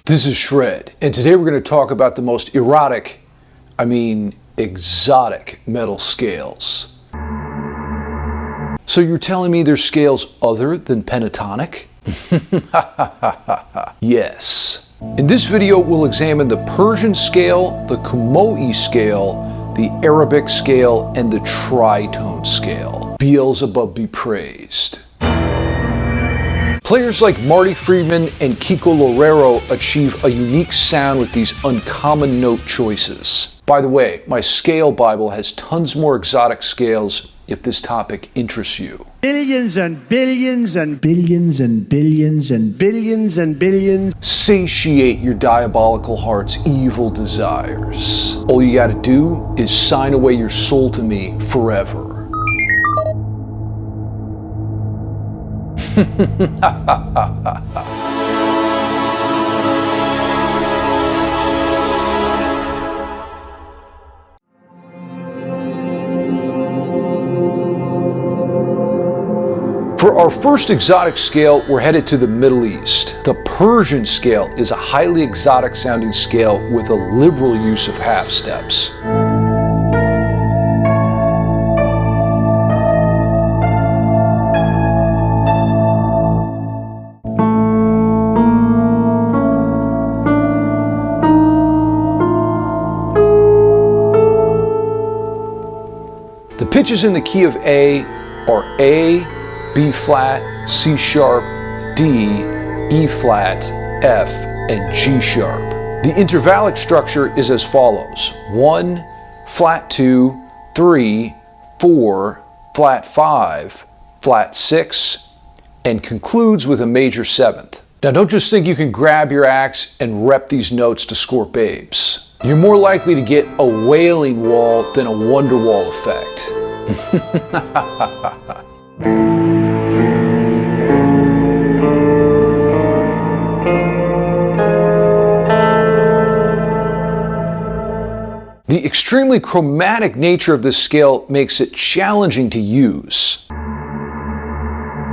This is Shred, and today we're going to talk about the most exotic metal scales. So you're telling me there's scales other than pentatonic? Yes. In this video, we'll examine the Persian scale, the Kumoi scale, the Arabic scale, and the Tritone scale. Beelzebub be praised. Players like Marty Friedman and Kiko Loureiro achieve a unique sound with these uncommon note choices. By the way, my scale Bible has tons more exotic scales if this topic interests you. Billions and billions and billions and billions and billions and billions. Satiate your diabolical heart's evil desires. All you gotta do is sign away your soul to me forever. For our first exotic scale, we're headed to the Middle East. The Persian scale is a highly exotic sounding scale with a liberal use of half steps. The pitches in the key of A are A, B flat, C sharp, D, E flat, F, and G sharp. The intervallic structure is as follows: 1, flat 2, 3, 4, flat 5, flat 6, and concludes with a major 7th. Now don't just think you can grab your axe and rep these notes to score babes. You're more likely to get a wailing wall than a Wonderwall effect. The extremely chromatic nature of this scale makes it challenging to use.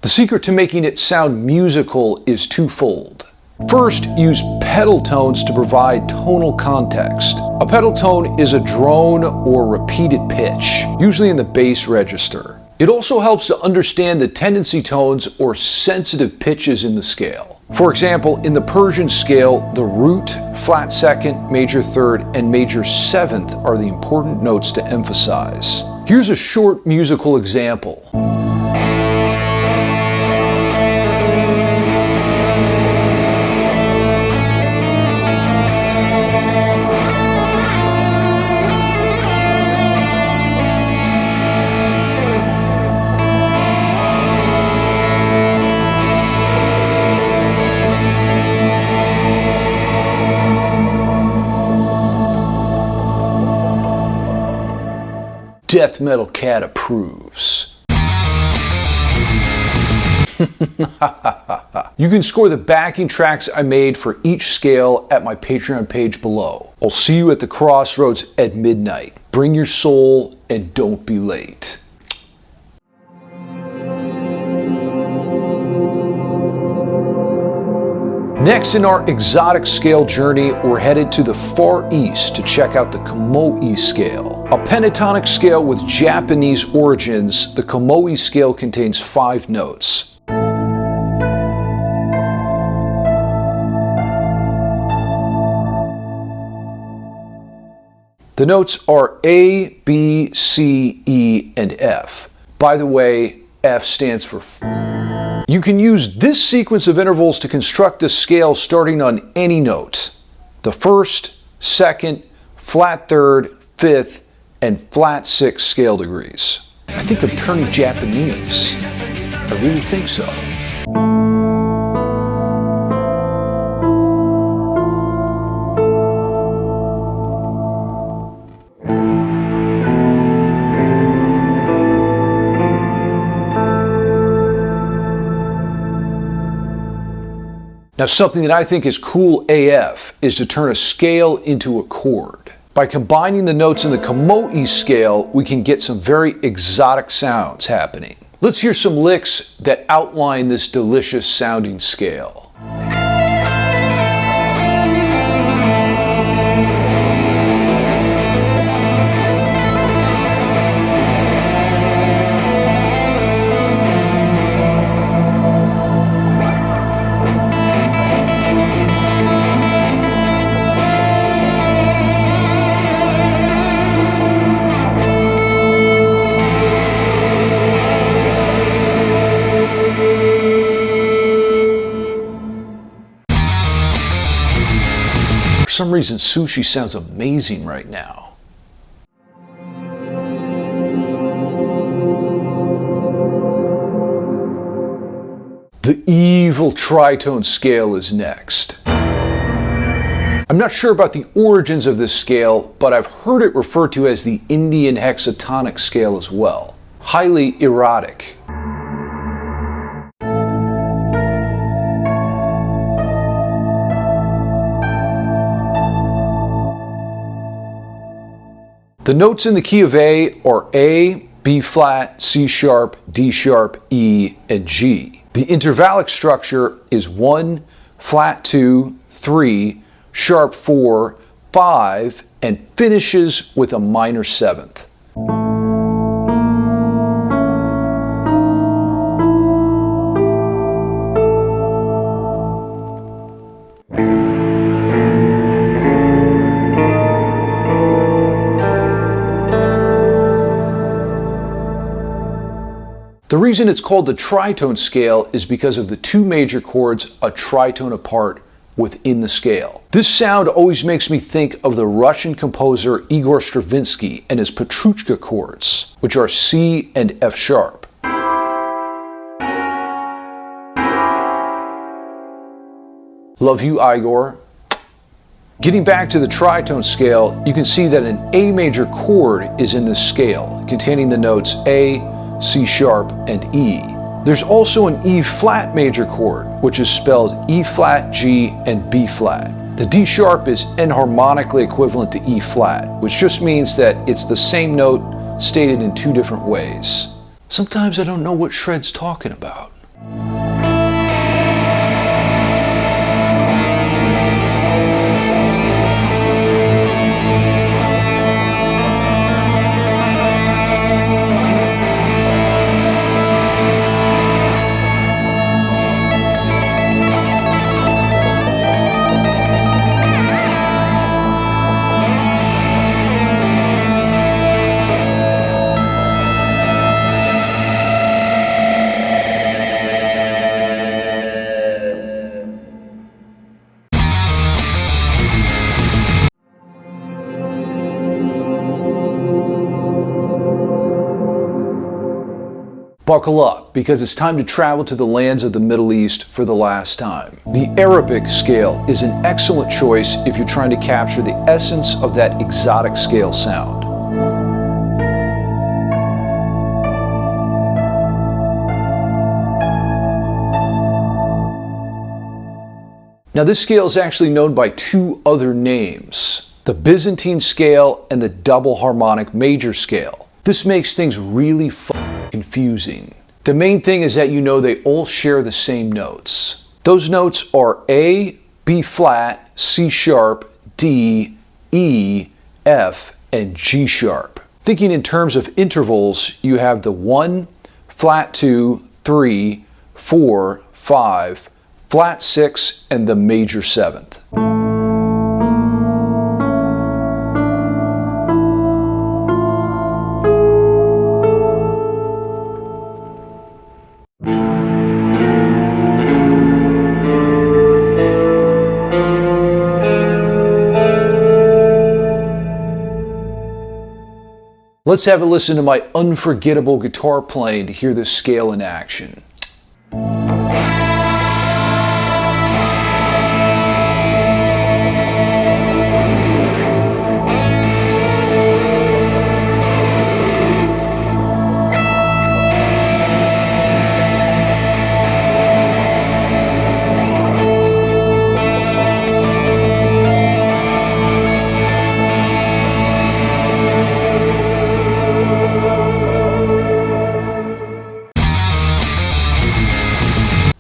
The secret to making it sound musical is twofold. First, use pedal tones to provide tonal context. A pedal tone is a drone or repeated pitch, usually in the bass register. It also helps to understand the tendency tones or sensitive pitches in the scale. For example, in the Persian scale, the root, flat 2nd, major 3rd, and major 7th are the important notes to emphasize. Here's a short musical example. Death Metal Cat approves. You can score the backing tracks I made for each scale at my Patreon page below. I'll see you at the crossroads at midnight. Bring your soul and don't be late. Next in our exotic scale journey, we're headed to the Far East to check out the Kumoi Scale. A pentatonic scale with Japanese origins, the Kumoi Scale contains 5 notes. The notes are A, B, C, E, and F. By the way, F stands for You can use this sequence of intervals to construct a scale starting on any note. The 1st, 2nd, flat 3rd, 5th, and flat 6th scale degrees. I think I'm turning Japanese. I really think so. Now, something that I think is cool AF is to turn a scale into a chord. By combining the notes in the Kumoi scale, we can get some very exotic sounds happening. Let's hear some licks that outline this delicious sounding scale. reason sushi sounds amazing right now. The evil tritone scale is next. I'm not sure about the origins of this scale, but I've heard it referred to as the Indian hexatonic scale as well. Highly erotic. The notes in the key of A are A, B flat, C sharp, D sharp, E, and G. The intervallic structure is 1, flat 2, 3, sharp 4, 5, and finishes with a minor 7th. The reason it's called the tritone scale is because of the two major chords a tritone apart within the scale. This sound always makes me think of the Russian composer Igor Stravinsky and his PETROUCHKA chords, which are C and F sharp. Love you, Igor. Getting back to the tritone scale, you can see that an A major chord is in this scale, containing the notes A, C sharp, and E. There's also an E flat major chord, which is spelled E flat, G, and B flat. The D sharp is enharmonically equivalent to E flat, which just means that it's the same note stated in two different ways. Sometimes I don't know what Shred's talking about. Buckle up, because it's time to travel to the lands of the Middle East for the last time. The Arabic scale is an excellent choice if you're trying to capture the essence of that exotic scale sound. Now this scale is actually known by two other names, the Byzantine scale and the double harmonic major scale. This makes things really confusing. The main thing is that you know they all share the same notes. Those notes are A, B flat, C sharp, D, E, F, and G sharp. Thinking in terms of intervals, you have the 1, flat 2, 3, 4, 5, flat 6, and the major 7th. Let's have a listen to my unforgettable guitar playing to hear this scale in action.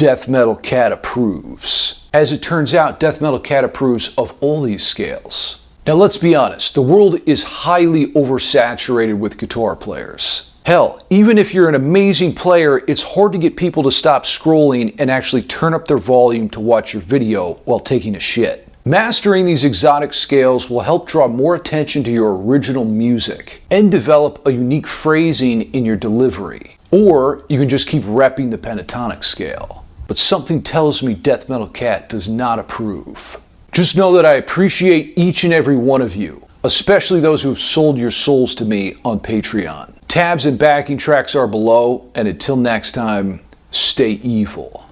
Death Metal Cat approves. As it turns out, Death Metal Cat approves of all these scales. Now let's be honest, the world is highly oversaturated with guitar players. Hell, even if you're an amazing player, it's hard to get people to stop scrolling and actually turn up their volume to watch your video while taking a shit. Mastering these exotic scales will help draw more attention to your original music and develop a unique phrasing in your delivery. Or you can just keep repping the pentatonic scale. But something tells me Death Metal Cat does not approve. Just know that I appreciate each and every one of you, especially those who have sold your souls to me on Patreon. Tabs and backing tracks are below, and until next time, stay evil.